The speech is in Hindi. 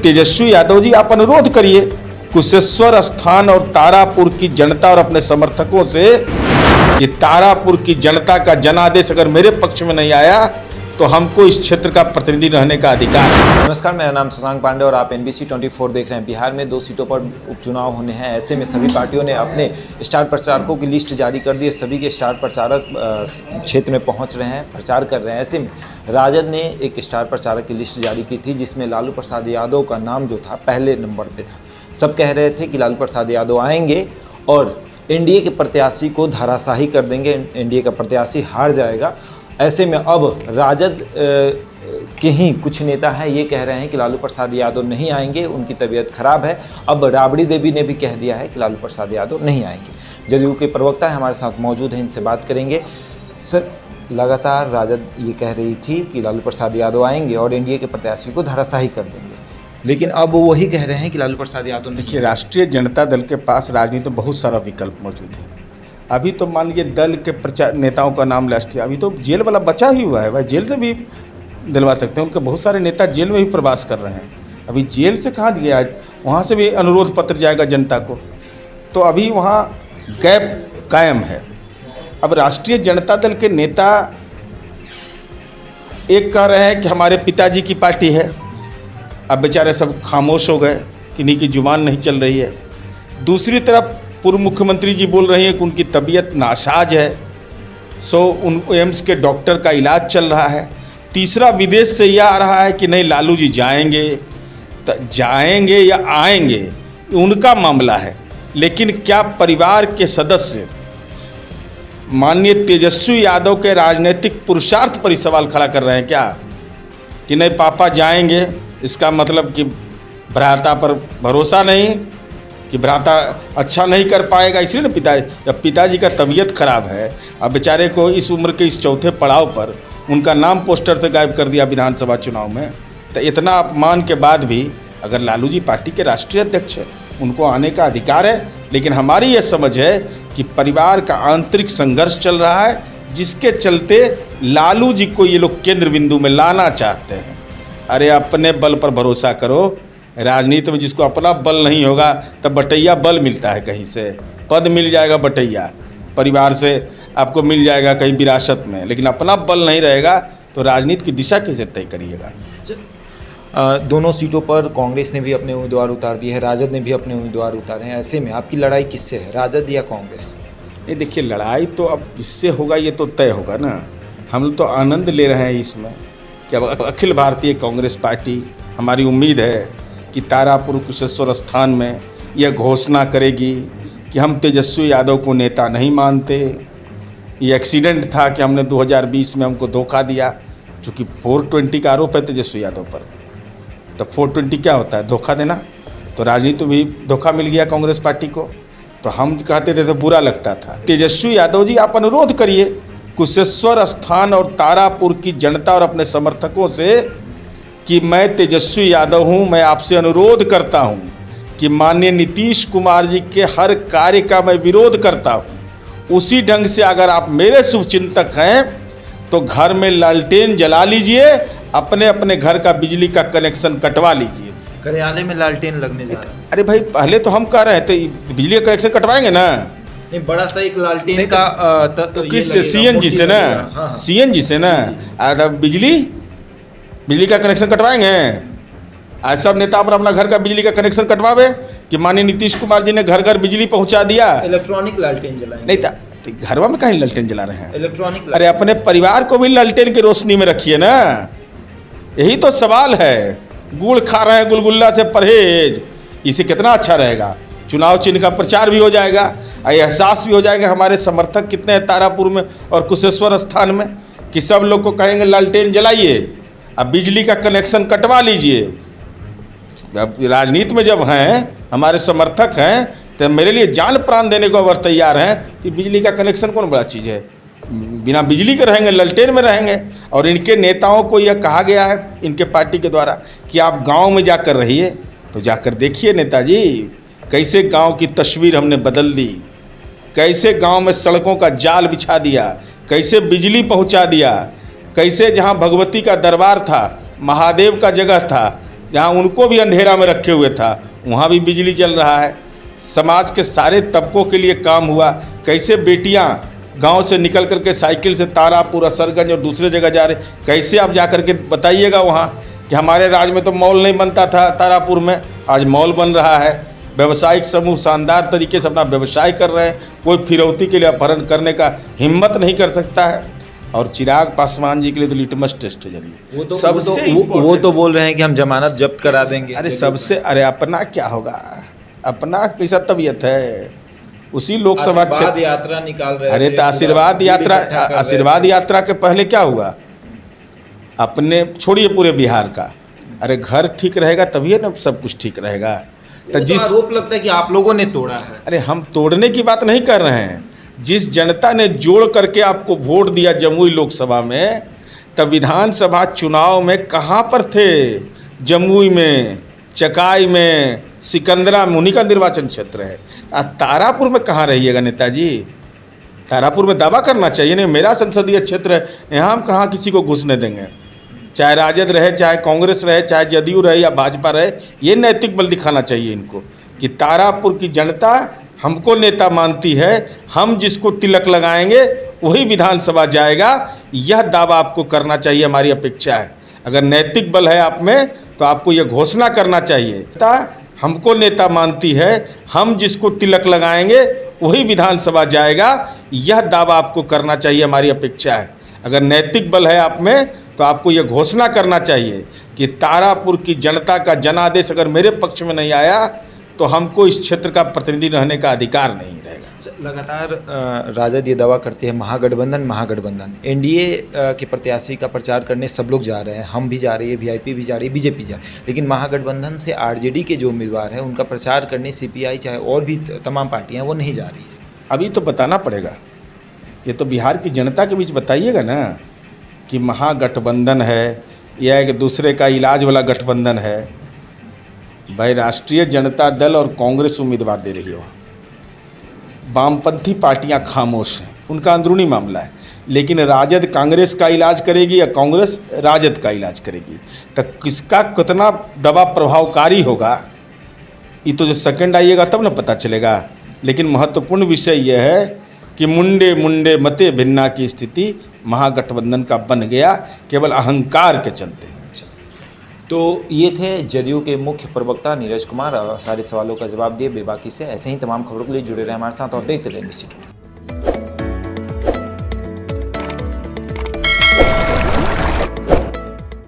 तेजस्वी यादव जी, आप अनुरोध करिए कुशेश्वर स्थान और तारापुर की जनता और अपने समर्थकों से कि तारापुर की जनता का जनादेश अगर मेरे पक्ष में नहीं आया तो हमको इस क्षेत्र का प्रतिनिधि रहने का अधिकार है। नमस्कार, मेरा नाम शशांक पांडे और आप NBC 24 देख रहे हैं। बिहार में 2 सीटों पर उपचुनाव होने हैं। ऐसे में सभी पार्टियों ने अपने स्टार प्रचारकों की लिस्ट जारी कर दी है। सभी के स्टार प्रचारक क्षेत्र में पहुंच रहे हैं, प्रचार कर रहे हैं। ऐसे में राजद ने एक स्टार प्रचारक की लिस्ट जारी की थी जिसमें लालू प्रसाद यादव का नाम जो था पहले नंबर पर था। सब कह रहे थे कि लालू प्रसाद यादव आएंगे और एनडीए के प्रत्याशी को धराशाही कर देंगे, एनडीए का प्रत्याशी हार जाएगा। ऐसे में अब राजद के ही कुछ नेता हैं ये कह रहे हैं कि लालू प्रसाद यादव नहीं आएंगे, उनकी तबीयत खराब है। अब राबड़ी देवी ने भी कह दिया है कि लालू प्रसाद यादव नहीं आएंगे। जदयू के प्रवक्ता हमारे साथ मौजूद हैं, इनसे बात करेंगे। सर, लगातार राजद ये कह रही थी कि लालू प्रसाद यादव आएंगे और एनडीए के प्रत्याशी को धराशाही कर देंगे, लेकिन अब वो वही कह रहे हैं कि लालू प्रसाद यादव नहीं। देखिए, राष्ट्रीय जनता दल के पास राजनीति में बहुत सारा विकल्प मौजूद है। अभी तो मान लीजिए दल के प्रचार नेताओं का नाम लिस्ट है, अभी तो जेल वाला बचा ही हुआ है भाई, जेल से भी दिलवा सकते हैं। उनके बहुत सारे नेता जेल में भी प्रवास कर रहे हैं। अभी जेल से कहाँ गया, वहाँ से भी अनुरोध पत्र जाएगा जनता को, तो अभी वहाँ गैप कायम है। अब राष्ट्रीय जनता दल के नेता एक कह रहे हैं कि हमारे पिताजी की पार्टी है, अब बेचारे सब खामोश हो गए, किन्हीं की जुबान नहीं चल रही है। दूसरी तरफ पूर्व मुख्यमंत्री जी बोल रही हैं कि उनकी तबीयत नासाज है, सो उन एम्स के डॉक्टर का इलाज चल रहा है। तीसरा विदेश से यह आ रहा है कि नहीं लालू जी जाएंगे, तो जाएंगे या आएंगे उनका मामला है, लेकिन क्या परिवार के सदस्य माननीय तेजस्वी यादव के राजनीतिक पुरुषार्थ पर ही सवाल खड़ा कर रहे हैं क्या कि नहीं पापा जाएंगे? इसका मतलब कि भ्राता पर भरोसा नहीं, कि भ्राता अच्छा नहीं कर पाएगा, इसलिए ना पिताजी का तबीयत खराब है। अब बेचारे को इस उम्र के इस चौथे पड़ाव पर उनका नाम पोस्टर से गायब कर दिया विधानसभा चुनाव में। तो इतना अपमान के बाद भी अगर लालू जी पार्टी के राष्ट्रीय अध्यक्ष हैं, उनको आने का अधिकार है। लेकिन हमारी ये समझ है कि परिवार का आंतरिक संघर्ष चल रहा है, जिसके चलते लालू जी को ये लोग केंद्र बिंदु में लाना चाहते हैं। अरे अपने बल पर भरोसा करो। राजनीति में जिसको अपना बल नहीं होगा तब बटैया बल मिलता है, कहीं से पद मिल जाएगा, बटैया परिवार से आपको मिल जाएगा कहीं विरासत में, लेकिन अपना बल नहीं रहेगा तो राजनीति की दिशा कैसे तय करिएगा। दोनों सीटों पर कांग्रेस ने भी अपने उम्मीदवार उतार दिए हैं, राजद ने भी अपने उम्मीदवार उतारे हैं। ऐसे में आपकी लड़ाई किससे है, राजद या कांग्रेस? ये देखिए, लड़ाई तो अब किससे होगा ये तो तय होगा ना। हम लोग तो आनंद ले रहे हैं इसमें कि अब अखिल भारतीय कांग्रेस पार्टी, हमारी उम्मीद है कि तारापुर कुशेश्वर स्थान में यह घोषणा करेगी कि हम तेजस्वी यादव को नेता नहीं मानते। ये एक्सीडेंट था कि हमने 2020 में हमको धोखा दिया, चूँकि 420 का आरोप है तेजस्वी यादव पर। तो 420 क्या होता है? धोखा देना। तो राजनीति में भी धोखा मिल गया कांग्रेस पार्टी को, तो हम कहते थे तो बुरा लगता था। तेजस्वी यादव जी, आप अनुरोध करिए कुशेश्वर स्थान और तारापुर की जनता और अपने समर्थकों से कि मैं तेजस्वी यादव हूं, मैं आपसे अनुरोध करता हूं कि माननीय नीतीश कुमार जी के हर कार्य का मैं विरोध करता हूं। उसी ढंग से अगर आप मेरे शुभचिंतक हैं तो घर में लालटेन जला लीजिए, अपने अपने घर का बिजली का कनेक्शन कटवा लीजिए। कार्यालय में लालटेन लगने जा रहा है। अरे भाई, पहले तो हम कह रहे थे बिजली का कनेक्शन कटवाएंगे ना, नहीं बड़ा सा एक लालटेन का तो किससे? सीएनजी से ना, सीएनजी से ना बिजली का कनेक्शन कटवाएंगे। आज सब नेता अपना घर का बिजली का कनेक्शन कटवावे कि माननीय नीतीश कुमार जी ने घर घर बिजली पहुंचा दिया। इलेक्ट्रॉनिक लालटेन जलाएंगे? नहीं तो घरवा में कहीं लालटेन जला रहे हैं? इलेक्ट्रॉनिक। अरे अपने परिवार को भी लालटेन की रोशनी में रखिए ना, यही तो सवाल है। गुड़ खा रहे हैं, गुलगुल्ला से परहेज, इसे कितना अच्छा रहेगा। चुनाव चिन्ह का प्रचार भी हो जाएगा, एहसास भी हो जाएगा हमारे समर्थक कितने हैं तारापुर में और कुशेश्वर स्थान में, कि सब लोग को कहेंगे लालटेन जलाइए, अब बिजली का कनेक्शन कटवा लीजिए। अब राजनीति में जब हैं, हमारे समर्थक हैं, तो मेरे लिए जान प्राण देने को अगर तैयार हैं कि बिजली का कनेक्शन कौन बड़ा चीज़ है। बिना बिजली के रहेंगे, लालटेन में रहेंगे। और इनके नेताओं को यह कहा गया है इनके पार्टी के द्वारा कि आप गांव में जाकर रहिए, तो जाकर देखिए नेताजी कैसे गांव की तस्वीर हमने बदल दी, कैसे गांव में सड़कों का जाल बिछा दिया, कैसे बिजली पहुंचा दिया, कैसे जहां भगवती का दरबार था, महादेव का जगह था, जहाँ उनको भी अंधेरा में रखे हुए था वहाँ भी बिजली चल रहा है। समाज के सारे तबकों के लिए काम हुआ। कैसे बेटियाँ गांव से निकल करके साइकिल से तारापुर, असरगंज और दूसरे जगह जा रहे, कैसे आप जा करके बताइएगा वहाँ कि हमारे राज में तो मॉल नहीं बनता था तारापुर में, आज मॉल बन रहा है। व्यवसायिक समूह शानदार तरीके से अपना व्यवसाय कर रहे हैं, कोई फिरौती के लिए अपहरण करने का हिम्मत नहीं कर सकता है। और चिराग पासवान जी के लिए तो लिटमस टेस्ट है जरिए। वो तो बोल रहे हैं कि हम जमानत जब्त करा देंगे। अरे सबसे, अरे अपना क्या होगा, अपना कैसा तबीयत है, उसी लोकसभा क्षेत्र यात्रा निकाल रहे हैं। अरे तो आशीर्वाद यात्रा के पहले क्या हुआ, अपने छोड़िए पूरे बिहार का, अरे घर ठीक रहेगा तभी ना सब कुछ ठीक रहेगा। तो जिस आरोप लगता है कि आप लोगों ने तोड़ा है। अरे हम तोड़ने की बात नहीं कर रहे हैं, जिस जनता ने जोड़ करके आपको वोट दिया जमुई लोकसभा में, तब विधानसभा चुनाव में कहाँ पर थे? जमुई में, चकाई में, सिकंदरा में, उन्हीं का निर्वाचन क्षेत्र है। तारापुर में कहाँ रहिएगा नेताजी? तारापुर में दावा करना चाहिए नहीं मेरा संसदीय क्षेत्र है, यहाँ हम कहाँ किसी को घुसने देंगे, चाहे राजद रहे, चाहे कांग्रेस रहे, चाहे जदयू रहे या भाजपा रहे। ये नैतिक बल दिखाना चाहिए इनको कि तारापुर की जनता हमको नेता मानती है, हम जिसको तिलक लगाएंगे वही विधानसभा जाएगा, यह दावा आपको करना चाहिए, हमारी अपेक्षा है। अगर नैतिक बल है आप में तो आपको यह घोषणा करना चाहिए, हमको नेता मानती है, हम जिसको तिलक लगाएंगे वही विधानसभा जाएगा, यह दावा आपको करना चाहिए, हमारी अपेक्षा है। अगर नैतिक बल है आप में तो आपको यह घोषणा करना चाहिए कि तारापुर की जनता का जनादेश अगर मेरे पक्ष में नहीं आया तो हमको इस क्षेत्र का प्रतिनिधि रहने का अधिकार नहीं रहेगा। लगातार राजद ये दावा करते हैं महागठबंधन एनडीए के प्रत्याशी का प्रचार करने सब लोग जा रहे हैं, हम भी जा रही है, वीआईपी भी जा रही है, बीजेपी जा रही है, लेकिन महागठबंधन से आरजेडी के जो उम्मीदवार हैं उनका प्रचार करने सीपीआई चाहे और भी तमाम पार्टियां वो नहीं जा रही है। अभी तो बताना पड़ेगा, ये तो बिहार की जनता के बीच बताइएगा ना कि महागठबंधन है या एक दूसरे का इलाज वाला गठबंधन है। भाई राष्ट्रीय जनता दल और कांग्रेस उम्मीदवार दे रही है, वहाँ वामपंथी पार्टियां खामोश हैं, उनका अंदरूनी मामला है। लेकिन राजद कांग्रेस का इलाज करेगी या कांग्रेस राजद का इलाज करेगी, तो किसका कितना दवा प्रभावकारी होगा ये तो जो सेकंड आइएगा तब ना पता चलेगा। लेकिन महत्वपूर्ण विषय यह है कि मुंडे मुंडे मते भिन्ना की स्थिति महागठबंधन का बन गया केवल अहंकार के चलते। तो ये थे जदयू के मुख्य प्रवक्ता नीरज कुमार, सारे सवालों का जवाब दिए बेबाकी से। ऐसे ही तमाम खबरों के लिए जुड़े रहे हमारे साथ और देखते रहे एनबीसी 24।